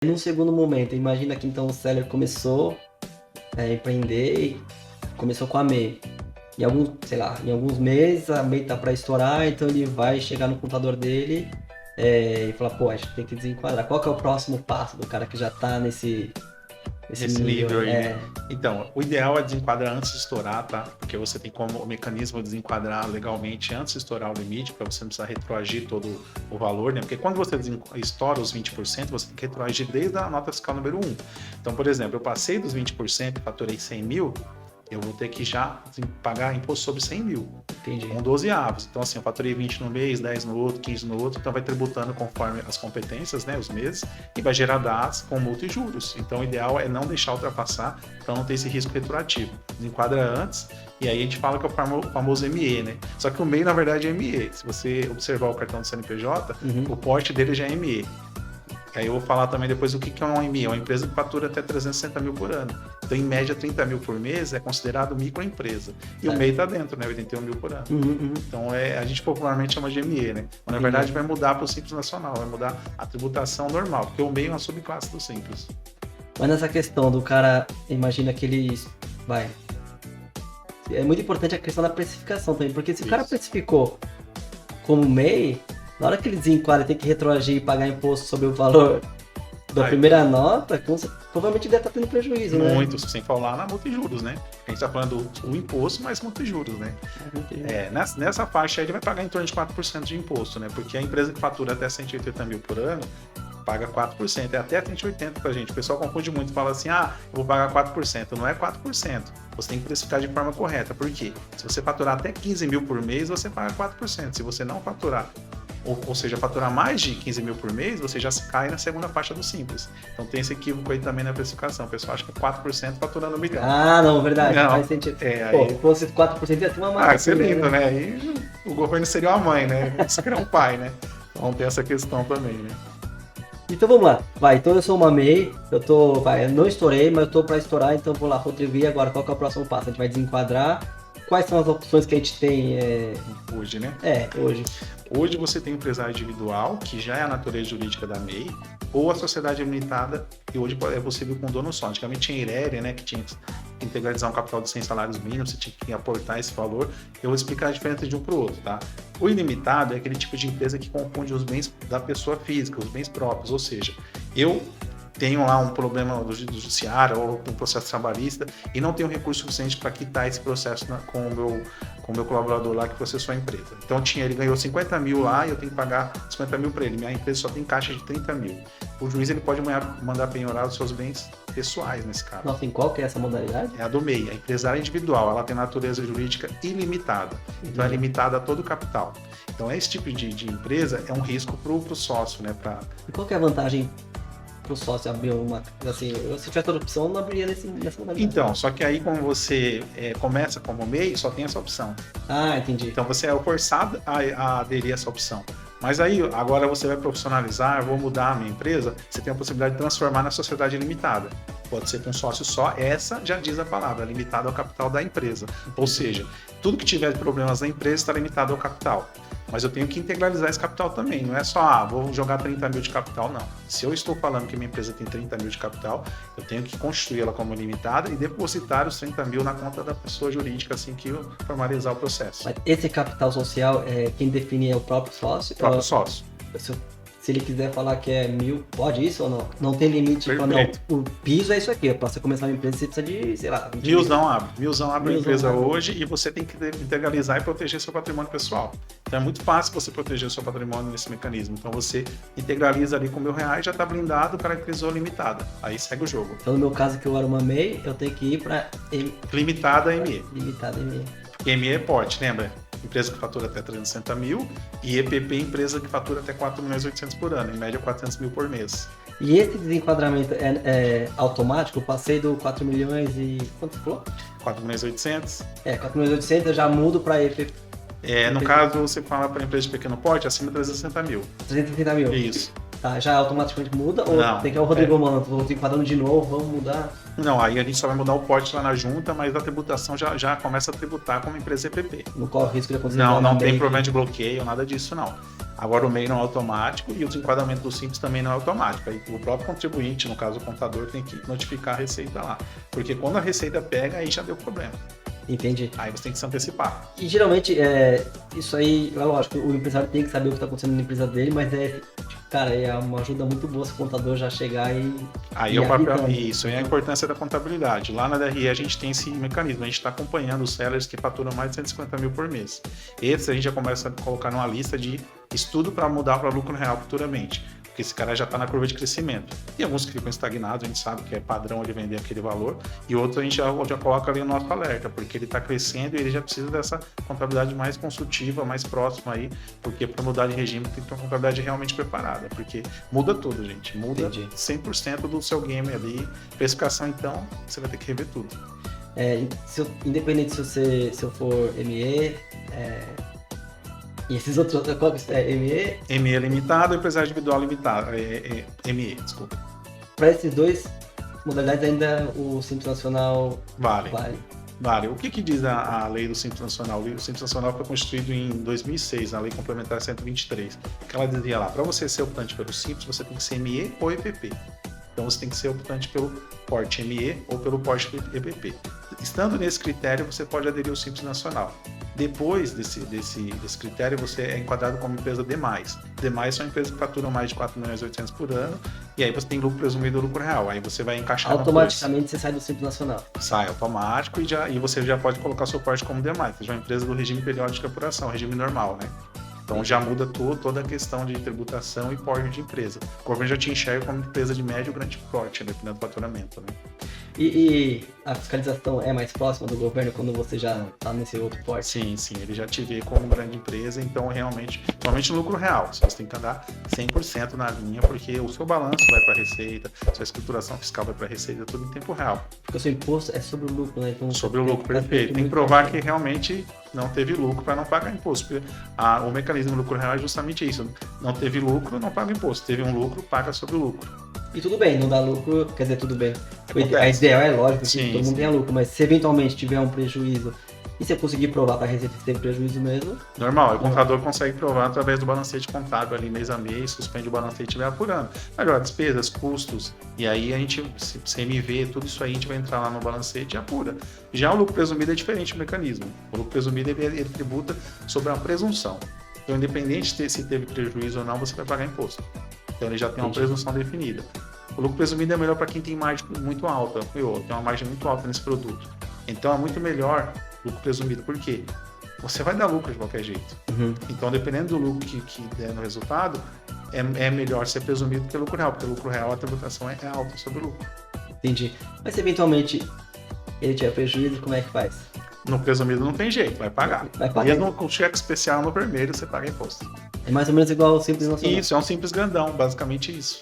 Num segundo momento, imagina que então o seller começou a empreender e começou com a MEI. Em alguns meses a MEI tá para estourar, então ele vai chegar no computador dele e falar, pô, a gente tem que desenquadrar. Qual que é o próximo passo do cara que já tá nesse Nesse nível nível aí? aí, né? Então, o ideal é desenquadrar antes de estourar, tá? Porque você tem como o mecanismo de desenquadrar legalmente antes de estourar o limite, para você não precisar retroagir todo o valor, né? Porque quando você estoura os 20%, você tem que retroagir desde a nota fiscal número 1. Então, por exemplo, eu passei dos 20% e faturei 100 mil, eu vou ter que já pagar imposto sobre 100 mil. Entendi. Com 12 avos. Então, assim, eu faturei 20 no mês, 10 no outro, 15 no outro, então vai tributando conforme as competências, né, os meses, e vai gerar DAS com multa e juros. Então, o ideal é não deixar ultrapassar para não ter esse risco retroativo. Desenquadra antes, e aí a gente fala que é o famoso ME, né? Só que o MEI, na verdade, é ME. Se você observar o cartão do CNPJ, o porte dele já é ME. Aí eu vou falar também depois o que é uma ME. É uma empresa que fatura até 360 mil por ano. Então, em média, 30 mil por mês é considerado microempresa. E o MEI está dentro, né? 81 mil por ano. Então, a gente popularmente chama de ME, né? Mas, na verdade, vai mudar para o Simples Nacional. Vai mudar a tributação normal, porque o MEI é uma subclasse do Simples. Mas nessa questão do cara, imagina que ele vai. É muito importante a questão da precificação também, porque se o cara precificou como MEI, na hora que ele desenquadra e tem que retroagir e pagar imposto sobre o valor da primeira nota, provavelmente deve estar tendo prejuízo, né? Muito, sem falar na multa e juros, né? A gente está falando do imposto mais multa e juros, né? Nessa faixa aí ele vai pagar em torno de 4% de imposto, né? Porque a empresa que fatura até 180 mil por ano paga 4%, é até 180 pra gente. O pessoal confunde muito, fala assim, eu vou pagar 4%. Não é 4%. Você tem que precificar de forma correta. Por quê? Se você faturar até 15 mil por mês, você paga 4%. Se você não faturar, ou seja, faturar mais de 15 mil por mês, você já cai na segunda faixa do Simples. Então tem esse equívoco aí também na precificação. O pessoal acha que é 4% faturando 1 milhão. Ah, não, verdade. Não, faz sentido. Pô, se fosse 4% ia ter uma marca. Isso é lindo, né? Aí o governo seria uma mãe, né? Isso seria um pai, né? Então tem essa questão também, né? Então vamos lá. Então eu sou uma MEI, eu não estourei, mas eu tô para estourar, então vou lá contribuir agora. Qual que é o próximo passo? A gente vai desenquadrar. Quais são as opções que a gente tem hoje, né? Hoje. Hoje você tem o empresário individual, que já é a natureza jurídica da MEI, ou a sociedade limitada, que hoje é possível com dono só. Antigamente tinha Iréria, né, que tinha que integralizar um capital de 100 salários mínimos, você tinha que aportar esse valor. Eu vou explicar a diferença de um para o outro, tá? O ilimitado é aquele tipo de empresa que confunde os bens da pessoa física, os bens próprios, ou seja, eu tenho lá um problema do judiciário ou um processo trabalhista e não tenho recurso suficiente para quitar esse processo com o meu colaborador lá que processou a empresa. Então ele ganhou 50 mil lá e eu tenho que pagar 50 mil para ele. Minha empresa só tem caixa de 30 mil. O juiz ele pode mandar penhorar os seus bens pessoais nesse caso. Nossa, em qual que é essa modalidade? É a do MEI, a empresária individual. Ela tem natureza jurídica ilimitada. Então é limitada a todo o capital. Então esse tipo de empresa é um risco para o sócio, né? E qual que é a vantagem pro sócio abrir uma, assim, se tivesse outra opção, eu não abriria nessa modalidade. Então, só que aí como você começa como MEI, só tem essa opção. Ah, entendi. Então você é forçado a aderir a essa opção. Mas aí, agora você vai profissionalizar, vou mudar a minha empresa, você tem a possibilidade de transformar na sociedade limitada. Pode ser com um sócio só, essa já diz a palavra, limitada ao capital da empresa. Ou seja, tudo que tiver de problemas na empresa está limitado ao capital. Mas eu tenho que integralizar esse capital também. Não é só, vou jogar 30 mil de capital, não. Se eu estou falando que minha empresa tem 30 mil de capital, eu tenho que constituir ela como limitada e depositar os 30 mil na conta da pessoa jurídica assim que eu formalizar o processo. Mas esse capital social, quem define é o próprio sócio? O próprio sócio. Se ele quiser falar que é 1.000, pode isso ou não? Não tem limite? Não, o piso é isso aqui. Para você começar uma empresa, você precisa de, sei lá... 20 mil. Milzão abre a empresa hoje e você tem que integralizar e proteger seu patrimônio pessoal. Então é muito fácil você proteger o seu patrimônio nesse mecanismo. Então você integraliza ali com R$1.000, já está blindado, caracterizou limitada. Aí segue o jogo. Então no meu caso que eu era uma MEI, eu tenho que ir para... Limitada ME. Limitada ME. Porque ME é porte, lembra? Empresa que fatura até 360 mil e EPP, empresa que fatura até 4.800.000 por ano, em média 400 mil por mês. E esse desenquadramento é automático? Eu passei do 4 milhões e... Quanto você falou? 4.800. 4.800 eu já mudo para EPP. No caso, você fala para empresa de pequeno porte, acima de 360 mil. 360 mil? Isso. Tá, já automaticamente muda? Ou não, tem que ir o Rodrigo Mano, vou desenquadrando de novo, vamos mudar? Não, aí a gente só vai mudar o porte lá na junta, mas a tributação já começa a tributar como empresa EPP. Não corre o risco de acontecer? Não tem problema de bloqueio, nada disso não. Agora o MEI não é automático e o desenquadramento do Simples também não é automático. Aí o próprio contribuinte, no caso o contador, tem que notificar a Receita lá. Porque quando a Receita pega, aí já deu problema. Entendi. Aí você tem que se antecipar. E geralmente, isso aí, é lógico, o empresário tem que saber o que está acontecendo na empresa dele, mas cara, é uma ajuda muito boa se o contador já chegar e... Aí é o papel, isso, é a importância da contabilidade. Lá na DRE a gente tem esse mecanismo, a gente está acompanhando os sellers que faturam mais de 150 mil por mês. Esses a gente já começa a colocar numa lista de estudo para mudar para lucro real futuramente. Porque esse cara já está na curva de crescimento. E alguns que ficam estagnados, a gente sabe que é padrão ele vender aquele valor, e outros a gente já coloca ali o nosso alerta, porque ele está crescendo e ele já precisa dessa contabilidade mais consultiva, mais próxima aí, porque para mudar de regime tem que ter uma contabilidade realmente preparada, porque muda tudo, gente, muda 100% do seu game ali. Precificação, então, você vai ter que rever tudo. Independente se eu for ME, e esses outros, qual que é? ME? ME limitado, empresário individual limitado, ME, desculpa. Para esses dois modalidades ainda o Simples Nacional Vale. O que diz a lei do Simples Nacional? O Simples Nacional foi constituído em 2006, na Lei Complementar 123, que ela dizia lá, para você ser optante pelo Simples, você tem que ser ME ou EPP. Então você tem que ser optante pelo porte ME ou pelo porte EPP. Estando nesse critério, você pode aderir ao Simples Nacional. Depois desse critério, você é enquadrado como empresa demais. Demais são empresas que faturam mais de 4.800.000 por ano, e aí você tem lucro presumido ou lucro real. Aí você vai encaixar automaticamente você sai do Simples Nacional. Sai automático e você já pode colocar seu porte como demais. Seja uma empresa do regime periódico de apuração, regime normal, né? Então já muda toda a questão de tributação e porte de empresa. O governo já te enxerga como empresa de médio e grande porte, dependendo do faturamento, né? E a fiscalização é mais próxima do governo quando você já está nesse outro porte? Sim, ele já te vê como grande empresa, então realmente, somente no lucro real, você tem que andar 100% na linha, porque o seu balanço vai para a Receita, sua escrituração fiscal vai para a Receita, tudo em tempo real. Porque o seu imposto é sobre o lucro, né? Então, sobre o lucro, perfeito. Tem que provar que realmente não teve lucro para não pagar imposto. Porque o mecanismo do lucro real é justamente isso. Não teve lucro, não paga imposto. Teve um lucro, paga sobre o lucro. E tudo bem, não dá lucro, quer dizer, tudo bem. A ideia é lógico que todo mundo tenha lucro, mas se eventualmente tiver um prejuízo e se eu conseguir provar para a Receita que teve prejuízo mesmo... Normal, o contador consegue provar através do balancete contábil ali mês a mês, suspende o balancete e vai apurando. Agora, despesas, custos, e aí a gente, CMV, tudo isso aí a gente vai entrar lá no balancete e apura. Já o lucro presumido é diferente do mecanismo. O lucro presumido ele tributa sobre uma presunção. Então, independente de se teve prejuízo ou não, você vai pagar imposto. Então ele já tem uma presunção definida. O lucro presumido é melhor para quem tem margem muito alta. Eu tenho uma margem muito alta nesse produto. Então é muito melhor lucro presumido. Por quê? Você vai dar lucro de qualquer jeito. Então, dependendo do lucro que der no resultado, é melhor ser presumido que o lucro real, porque o lucro real a tributação é alta sobre o lucro. Entendi. Mas se eventualmente ele tiver prejuízo, como é que faz? No presumido não tem jeito, vai pagar. Mesmo com cheque especial no vermelho, você paga imposto. É mais ou menos igual ao Simples Nacional. Isso, é um Simples grandão, basicamente isso.